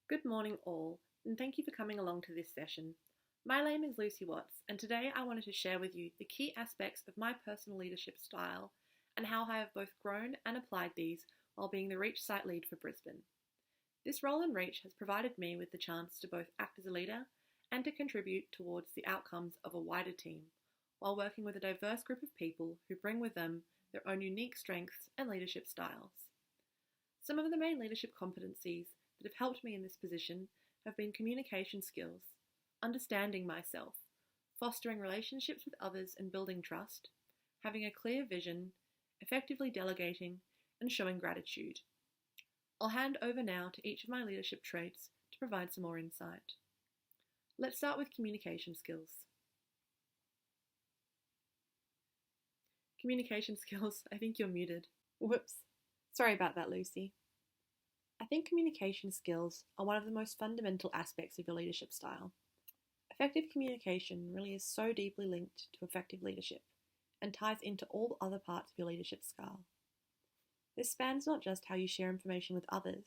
Good morning all, and thank you for coming along to this session. My name is Lucy Watts, and today I wanted to share with you the key aspects of my personal leadership style and how I have both grown and applied these while being the Reach site lead for Brisbane. This role in Reach has provided me with the chance to both act as a leader and to contribute towards the outcomes of a wider team, while working with a diverse group of people who bring with them their own unique strengths and leadership styles. Some of the main leadership competencies that have helped me in this position have been communication skills, understanding myself, fostering relationships with others and building trust, having a clear vision, effectively delegating, and showing gratitude. I'll hand over now to each of my leadership traits to provide some more insight. Let's start with communication skills. Communication skills, I think you're muted. Whoops. Sorry about that, Lucy. I think communication skills are one of the most fundamental aspects of your leadership style. Effective communication really is so deeply linked to effective leadership and ties into all other parts of your leadership style. This spans not just how you share information with others,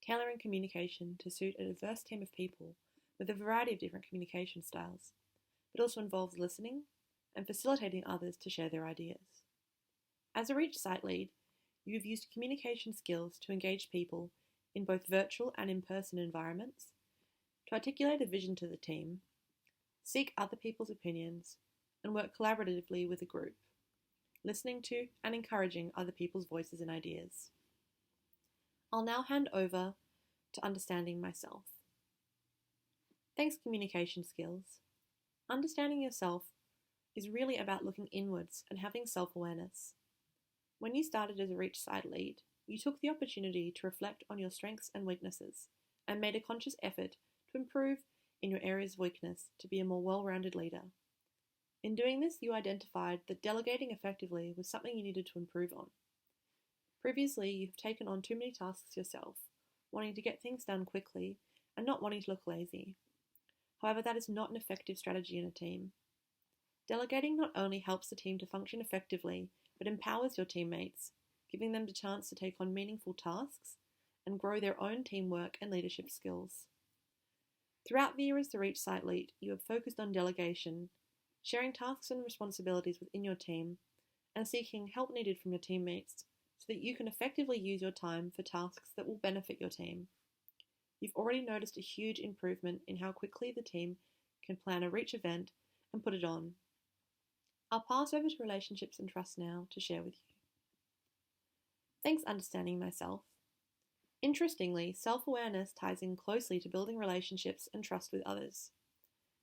tailoring communication to suit a diverse team of people with a variety of different communication styles, but also involves listening and facilitating others to share their ideas. As a Reach site lead, you have used communication skills to engage people in both virtual and in-person environments, to articulate a vision to the team, seek other people's opinions, and work collaboratively with a group, listening to and encouraging other people's voices and ideas. I'll now hand over to understanding myself. Thanks, communication skills. Understanding yourself is really about looking inwards and having self-awareness. When you started as a Reach site lead, you took the opportunity to reflect on your strengths and weaknesses and made a conscious effort to improve in your areas of weakness to be a more well-rounded leader. In doing this, you identified that delegating effectively was something you needed to improve on. Previously, you've taken on too many tasks yourself, wanting to get things done quickly and not wanting to look lazy. However, that is not an effective strategy in a team. Delegating not only helps the team to function effectively, but empowers your teammates, giving them the chance to take on meaningful tasks and grow their own teamwork and leadership skills. Throughout the year as the Reach site lead, you have focused on delegation, sharing tasks and responsibilities within your team, and seeking help needed from your teammates so that you can effectively use your time for tasks that will benefit your team. You've already noticed a huge improvement in how quickly the team can plan a Reach event and put it on. I'll pass over to relationships and trust now to share with you. Thanks, understanding myself. Interestingly, self-awareness ties in closely to building relationships and trust with others.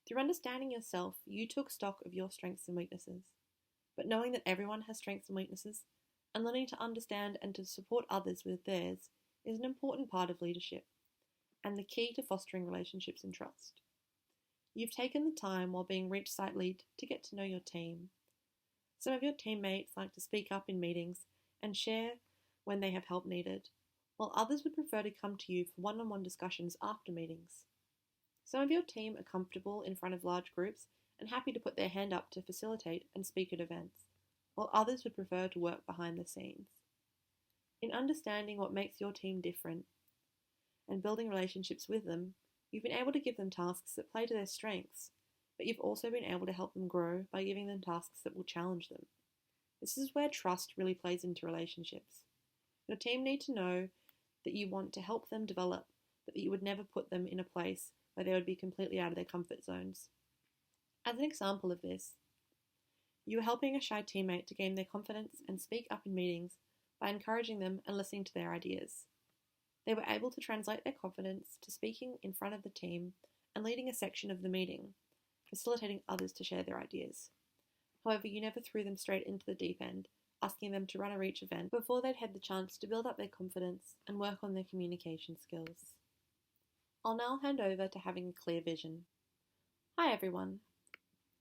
Through understanding yourself, you took stock of your strengths and weaknesses. But knowing that everyone has strengths and weaknesses, and learning to understand and to support others with theirs, is an important part of leadership, and the key to fostering relationships and trust. You've taken the time while being Reach site lead to get to know your team. Some of your teammates like to speak up in meetings and share when they have help needed, while others would prefer to come to you for one-on-one discussions after meetings. Some of your team are comfortable in front of large groups and happy to put their hand up to facilitate and speak at events, while others would prefer to work behind the scenes. In understanding what makes your team different and building relationships with them, you've been able to give them tasks that play to their strengths, but you've also been able to help them grow by giving them tasks that will challenge them. This is where trust really plays into relationships. Your team need to know that you want to help them develop, but that you would never put them in a place where they would be completely out of their comfort zones. As an example of this, you are helping a shy teammate to gain their confidence and speak up in meetings by encouraging them and listening to their ideas. They were able to translate their confidence to speaking in front of the team and leading a section of the meeting, facilitating others to share their ideas. However, you never threw them straight into the deep end, asking them to run a Reach event before they'd had the chance to build up their confidence and work on their communication skills. I'll now hand over to having a clear vision. Hi everyone.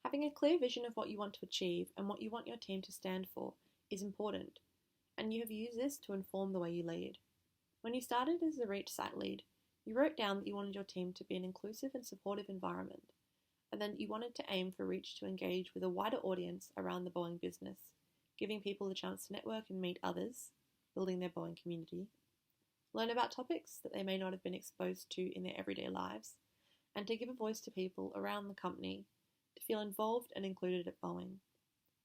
Having a clear vision of what you want to achieve and what you want your team to stand for is important, and you have used this to inform the way you lead. When you started as a Reach site lead, you wrote down that you wanted your team to be an inclusive and supportive environment, and then you wanted to aim for Reach to engage with a wider audience around the Boeing business, giving people the chance to network and meet others, building their Boeing community, learn about topics that they may not have been exposed to in their everyday lives, and to give a voice to people around the company to feel involved and included at Boeing.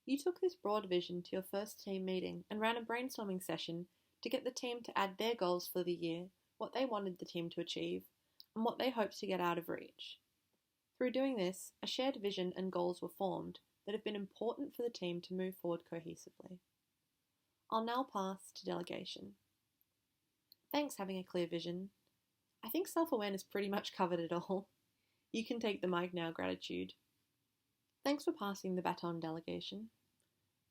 You took this broad vision to your first team meeting and ran a brainstorming session to get the team to add their goals for the year, what they wanted the team to achieve, and what they hoped to get out of each. Through doing this, a shared vision and goals were formed that have been important for the team to move forward cohesively. I'll now pass to delegation. Thanks having a clear vision. I think self-awareness pretty much covered it all. You can take the mic now, gratitude. Thanks for passing the baton, delegation.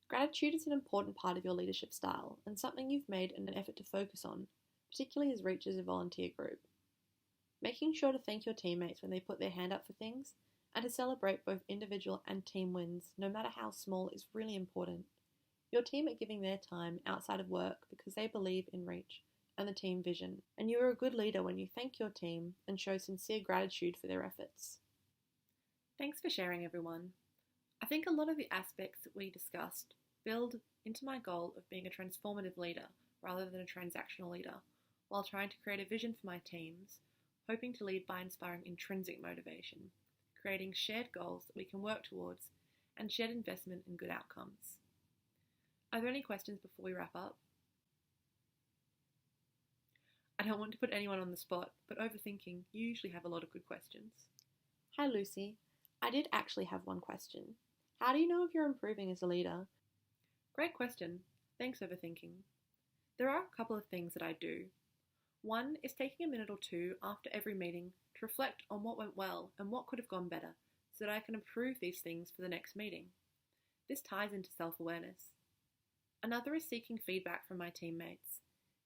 Gratitude is an important part of your leadership style and something you've made an effort to focus on, particularly as Reach is a volunteer group. Making sure to thank your teammates when they put their hand up for things and to celebrate both individual and team wins, no matter how small, is really important. Your team are giving their time outside of work because they believe in Reach and the team vision, and you are a good leader when you thank your team and show sincere gratitude for their efforts. Thanks for sharing, everyone. I think a lot of the aspects that we discussed build into my goal of being a transformative leader rather than a transactional leader, while trying to create a vision for my teams, hoping to lead by inspiring intrinsic motivation, creating shared goals that we can work towards, and shared investment in good outcomes. Are there any questions before we wrap up? I don't want to put anyone on the spot, but overthinking, you usually have a lot of good questions. Hi Lucy, I did actually have one question. How do you know if you're improving as a leader? Great question. Thanks, overthinking. There are a couple of things that I do. One is taking a minute or two after every meeting to reflect on what went well and what could have gone better so that I can improve these things for the next meeting. This ties into self-awareness. Another is seeking feedback from my teammates.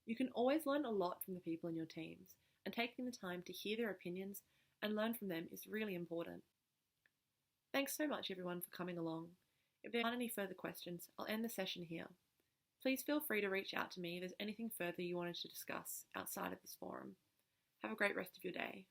You can always learn a lot from the people in your teams, and taking the time to hear their opinions and learn from them is really important. Thanks so much everyone for coming along. If there aren't any further questions, I'll end the session here. Please feel free to reach out to me if there's anything further you wanted to discuss outside of this forum. Have a great rest of your day.